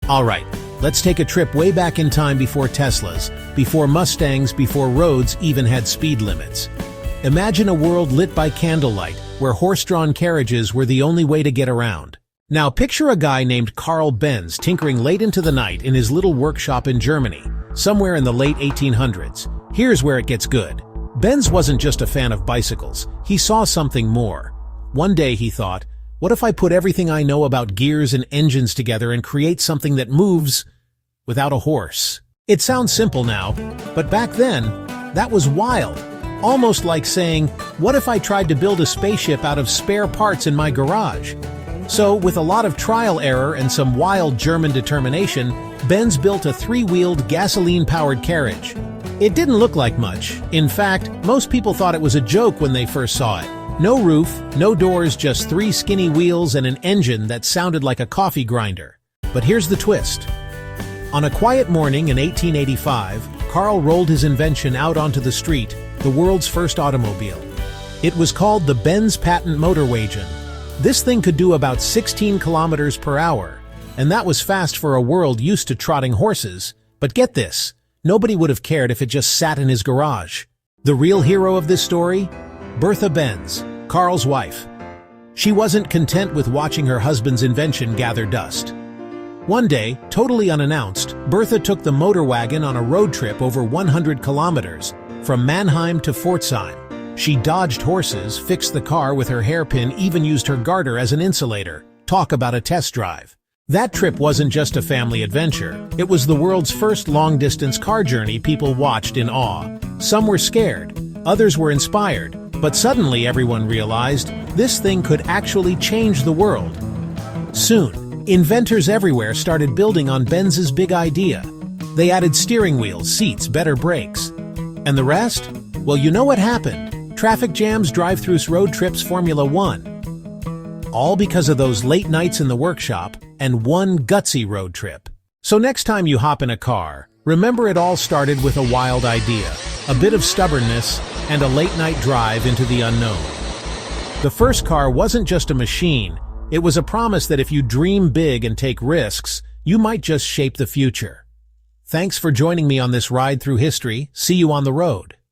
Alright, let's take a trip way back in time before Teslas, before Mustangs, before roads even had speed limits. Imagine a world lit by candlelight, where horse-drawn carriages were the only way to get around. Now picture a guy named Carl Benz tinkering late into the night in his little workshop in Germany, somewhere in the late 1800s. Here's where it gets good. Benz wasn't just a fan of bicycles, he saw something more. One day he thought, what if I put everything I know about gears and engines together and create something that moves without a horse? It sounds simple now, but back then, that was wild. Almost like saying, what if I tried to build a spaceship out of spare parts in my garage? So, with a lot of trial error and some wild German determination, Benz built a three-wheeled, gasoline-powered carriage. It didn't look like much. In fact, most people thought it was a joke when they first saw it. No roof, no doors, just three skinny wheels and an engine that sounded like a coffee grinder. But here's the twist. On a quiet morning in 1885, Carl rolled his invention out onto the street, the world's first automobile. It was called the Benz Patent Motorwagen. This thing could do about 16 kilometers per hour, and that was fast for a world used to trotting horses. But get this, nobody would have cared if it just sat in his garage. The real hero of this story? Bertha Benz, Carl's wife. She wasn't content with watching her husband's invention gather dust. One day, totally unannounced, Bertha took the motor wagon on a road trip over 100 kilometers, from Mannheim to Pforzheim. She dodged horses, fixed the car with her hairpin, even used her garter as an insulator. Talk about a test drive. That trip wasn't just a family adventure. It was the world's first long-distance car journey people watched in awe. Some were scared, others were inspired, but suddenly everyone realized this thing could actually change the world. Soon, inventors everywhere started building on Benz's big idea. They added steering wheels, seats, better brakes. And the rest? Well, you know what happened. Traffic jams, drive-thrus, road trips, Formula One. All because of those late nights in the workshop and one gutsy road trip. So next time you hop in a car, remember it all started with a wild idea, a bit of stubbornness, and a late-night drive into the unknown. The first car wasn't just a machine, it was a promise that if you dream big and take risks, you might just shape the future. Thanks for joining me on this ride through history. See you on the road.